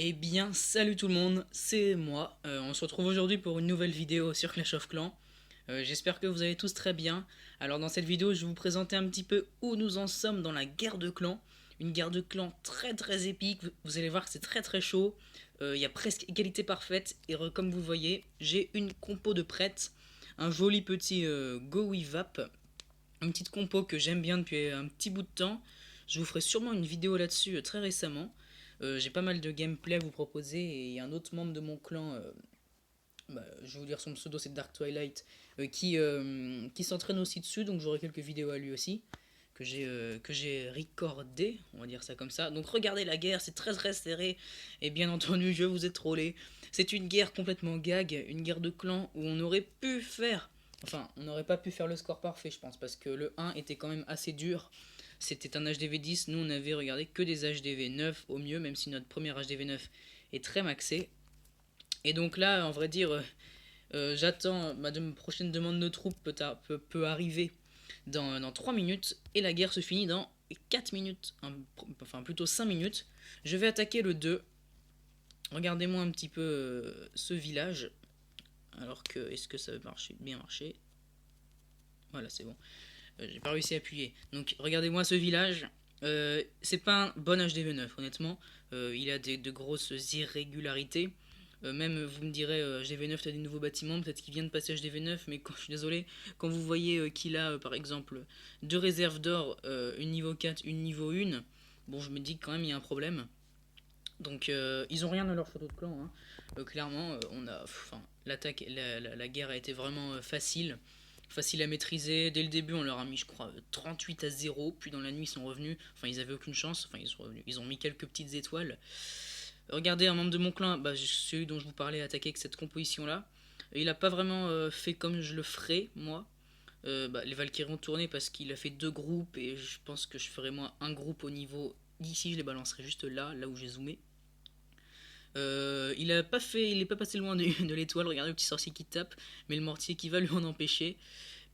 Eh bien, salut tout le monde, c'est moi. On se retrouve aujourd'hui pour une nouvelle vidéo sur Clash of Clans. J'espère que vous allez tous très bien. Alors dans cette vidéo, je vais vous présenter un petit peu où nous en sommes dans la guerre de clans. Une guerre de clans très très épique. Vous allez voir que c'est très très chaud. Il y a presque égalité parfaite. Et comme vous voyez, j'ai une compo de prête. Un joli petit Go Wivap. Une petite compo que j'aime bien depuis un petit bout de temps. Je vous ferai sûrement une vidéo là-dessus très récemment. J'ai pas mal de gameplay à vous proposer et il y a un autre membre de mon clan, je vais vous dire son pseudo, c'est Dark Twilight, qui s'entraîne aussi dessus, donc j'aurai quelques vidéos à lui aussi que j'ai recordé, on va dire ça comme ça. Donc regardez la guerre, c'est très très serré et bien entendu je vous ai trollé. C'est une guerre complètement gag, une guerre de clans où on aurait pu faire, enfin on n'aurait pas pu faire le score parfait je pense parce que le 1 était quand même assez dur. C'était un HDV 10, nous on avait regardé que des HDV 9 au mieux, même si notre premier HDV 9 est très maxé. Et donc là, en vrai dire, j'attends, ma prochaine demande de troupes peut arriver dans 3 minutes, et la guerre se finit dans 4 minutes, enfin plutôt 5 minutes. Je vais attaquer le 2. Regardez-moi un petit peu ce village. Alors que, est-ce que ça va marcher, bien marcher? Voilà, c'est bon. J'ai pas réussi à appuyer. Donc regardez-moi ce village. C'est pas un bon HDV9 honnêtement. Il a de grosses irrégularités. Même vous me direz HDV9 t'as des nouveaux bâtiments, peut-être qu'il vient de passer HDV9, mais je suis désolé, quand vous voyez qu'il a par exemple deux réserves d'or, une niveau 4, une niveau 1, bon je me dis que quand même il y a un problème. Donc ils ont rien dans leur château de clan, hein. Clairement on a, enfin, l'attaque, la guerre a été vraiment facile à maîtriser. Dès le début, on leur a mis, je crois, 38-0. Puis dans la nuit, ils sont revenus. Enfin, ils avaient aucune chance. Enfin, ils sont revenus. Ils ont mis quelques petites étoiles. Regardez, un membre de mon clan, celui dont je vous parlais, attaqué avec cette composition-là. Il a pas vraiment fait comme je le ferais, moi. Les Valkyries ont tourné parce qu'il a fait deux groupes. Et je pense que je ferais, moi, un groupe au niveau d'ici. Je les balancerai juste là où j'ai zoomé. Il est pas passé loin de l'étoile. Regardez le petit sorcier qui tape, mais le mortier qui va lui en empêcher.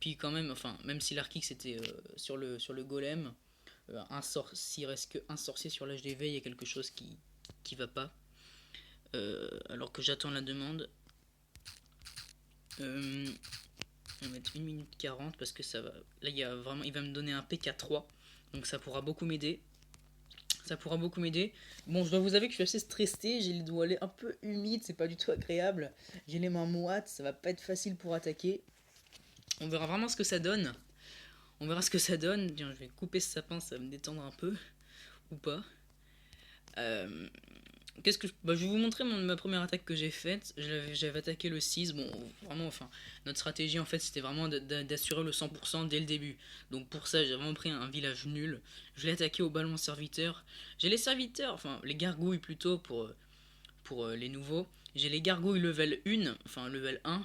Puis quand même, enfin, même si l'Arkix c'était sur le golem, s'il reste qu'un sorcier sur l'HDV, il y a quelque chose qui va pas. Alors que j'attends la demande. On va mettre 1 minute 40 parce que ça va. Là, il va me donner un PK3. Donc ça pourra beaucoup m'aider. Bon, je dois vous avouer que je suis assez stressé, j'ai les doigts un peu humides, c'est pas du tout agréable. J'ai les mains moites, ça va pas être facile pour attaquer. On verra vraiment ce que ça donne. Tiens, je vais couper ce sapin, ça va me détendre un peu. Ou pas. Je vais vous montrer ma première attaque que j'ai faite. J'avais attaqué le 6. Bon, vraiment, enfin, notre stratégie en fait c'était vraiment d'assurer le 100% dès le début. Donc pour ça, j'ai vraiment pris un village nul. Je l'ai attaqué au ballon serviteur. J'ai les serviteurs, enfin les gargouilles plutôt pour les nouveaux. J'ai les gargouilles level 1, enfin level 1.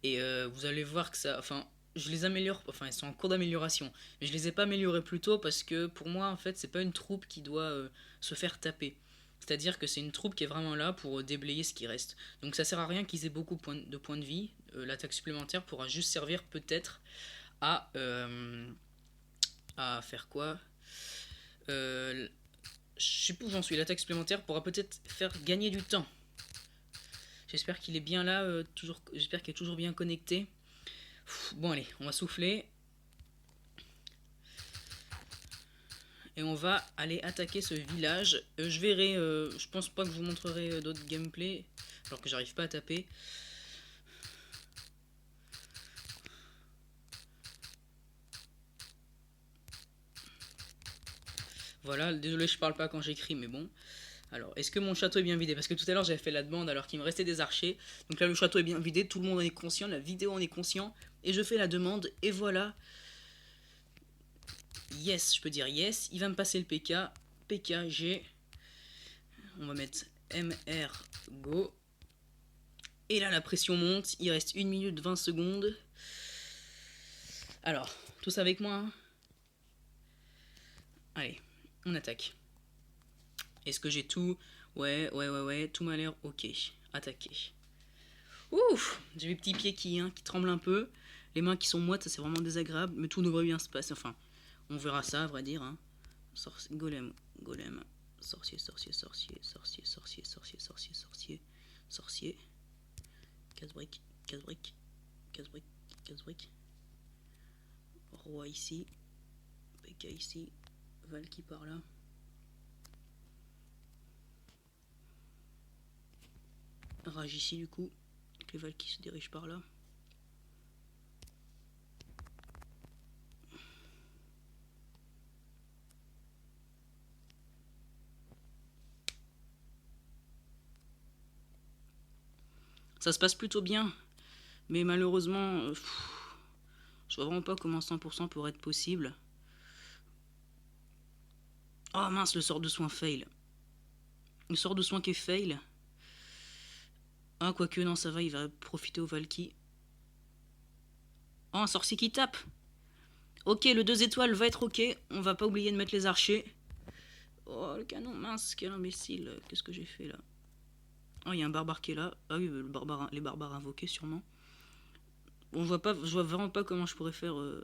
Et vous allez voir que ça. Enfin, je les améliore, enfin, elles sont en cours d'amélioration. Mais je les ai pas améliorées plus tôt parce que pour moi, en fait, c'est pas une troupe qui doit se faire taper. C'est-à-dire que c'est une troupe qui est vraiment là pour déblayer ce qui reste. Donc ça sert à rien qu'ils aient beaucoup de points de vie. L'attaque supplémentaire pourra juste servir peut-être à, à faire quoi. Je sais pas où j'en suis. L'attaque supplémentaire pourra peut-être faire gagner du temps. J'espère qu'il est bien là, j'espère qu'il est toujours bien connecté. Bon allez, on va souffler. Et on va aller attaquer ce village. Je verrai, je pense pas que je vous montrerai d'autres gameplays, alors que j'arrive pas à taper. Voilà, désolé je parle pas quand j'écris, mais bon. Alors, est-ce que mon château est bien vidé? Parce que tout à l'heure j'avais fait la demande alors qu'il me restait des archers. Donc là le château est bien vidé, tout le monde en est conscient, la vidéo en est conscient. Et je fais la demande, et voilà. Yes, je peux dire yes. Il va me passer le PK. PKG. On va mettre MR Go. Et là la pression monte, il reste 1 minute 20 secondes. Alors, tous avec moi, hein. Allez, on attaque. Est-ce que j'ai tout? Ouais, tout m'a l'air ok. Attaquer. Ouf, j'ai mes petits pieds qui tremblent un peu. Les mains qui sont moites, ça c'est vraiment désagréable. Mais tout devrait bien se passer. Enfin, on verra ça, à vrai dire, hein. Golem. Sorcier, sorcier, sorcier, sorcier, sorcier, sorcier, sorcier, sorcier, sorcier. Casse-brique, casse-brique, casse-brique, casse-brique. Roi ici. PK ici. Valky par là. Rage ici du coup. Les Valky se dirigent par là. Ça se passe plutôt bien. Mais malheureusement, je vois vraiment pas comment 100% pourrait être possible. Oh mince, le sort de soin fail. Le sort de soin qui est fail. Ah, quoique, non, ça va, il va profiter au Valky. Oh, un sorcier qui tape. Ok, le 2 étoiles va être ok. On va pas oublier de mettre les archers. Oh, le canon, mince, quel imbécile. Qu'est-ce que j'ai fait là? Oh, il y a un barbare qui est là. Ah oui, les barbares invoqués sûrement. On voit pas, je vois vraiment pas comment je pourrais faire le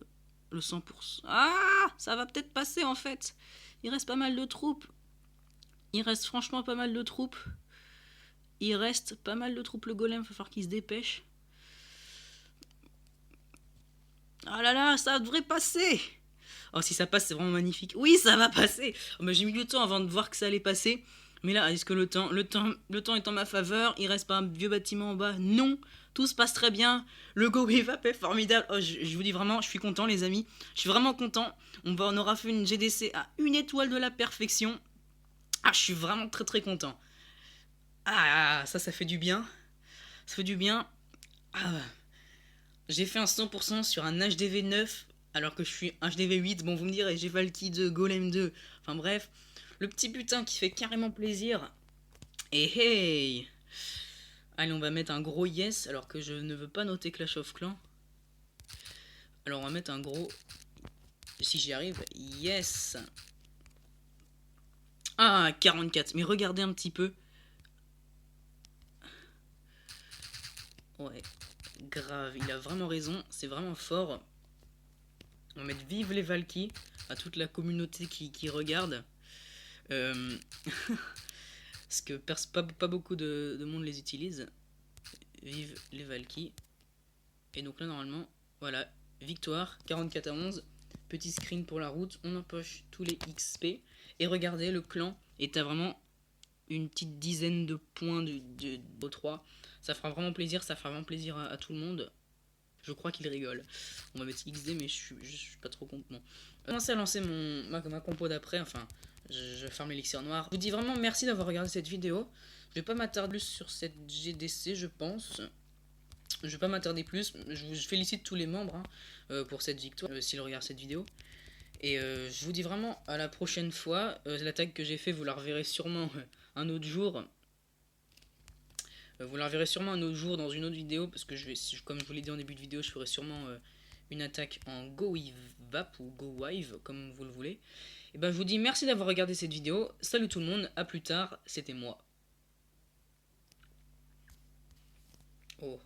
100%. Ah, ça va peut-être passer en fait. Il reste pas mal de troupes. Il reste franchement pas mal de troupes. Il reste pas mal de troupes. Le golem, il va falloir qu'il se dépêche. Ah là là, ça devrait passer. Oh, si ça passe, c'est vraiment magnifique. Oui, ça va passer. Oh, mais j'ai mis du temps avant de voir que ça allait passer. Mais là, est-ce que le temps est en ma faveur? Il reste pas un vieux bâtiment en bas? Non, tout se passe très bien. Le Go Wave Up est formidable. Oh, je vous dis vraiment, je suis content, les amis. Je suis vraiment content. On aura fait une GDC à 1 étoile de la perfection. Ah, je suis vraiment très très content. Ah, ça fait du bien. Ça fait du bien. Ah, j'ai fait un 100% sur un HDV 9, alors que je suis HDV 8. Bon, vous me direz, j'ai Valky 2, Golem 2. Enfin bref, le petit butin qui fait carrément plaisir. Et hey! Allez, on va mettre un gros yes, alors que je ne veux pas noter Clash of Clans. Alors on va mettre un gros... Si j'y arrive, yes! Ah, 44. Mais regardez un petit peu. Ouais, grave, il a vraiment raison. C'est vraiment fort. On va mettre vive les Valky à toute la communauté qui regarde. Parce que pas beaucoup de monde les utilise. Vive les Valky. Et donc là, normalement, voilà, victoire, 44 à 11. Petit screen pour la route, on empoche tous les XP. Et regardez, le clan est à vraiment une petite dizaine de points de 3. Ça fera vraiment plaisir, ça fera vraiment plaisir à tout le monde. Je crois qu'il rigole. On va mettre XD, mais je suis pas trop content. Bon. Je vais commencer à lancer ma compo d'après. Enfin, je ferme l'élixir noir. Je vous dis vraiment merci d'avoir regardé cette vidéo. Je vais pas m'attarder plus sur cette GDC, je pense. Je vais pas m'attarder plus. Je félicite tous les membres pour cette victoire, s'ils regardent cette vidéo. Et je vous dis vraiment à la prochaine fois. L'attaque que j'ai fait, vous la reverrez sûrement un autre jour. Vous la reverrez sûrement un autre jour dans une autre vidéo, parce que comme je vous l'ai dit en début de vidéo, je ferai sûrement une attaque en Go Wave ou Go Wave, comme vous le voulez. Et ben je vous dis merci d'avoir regardé cette vidéo. Salut tout le monde, à plus tard, c'était moi. Oh.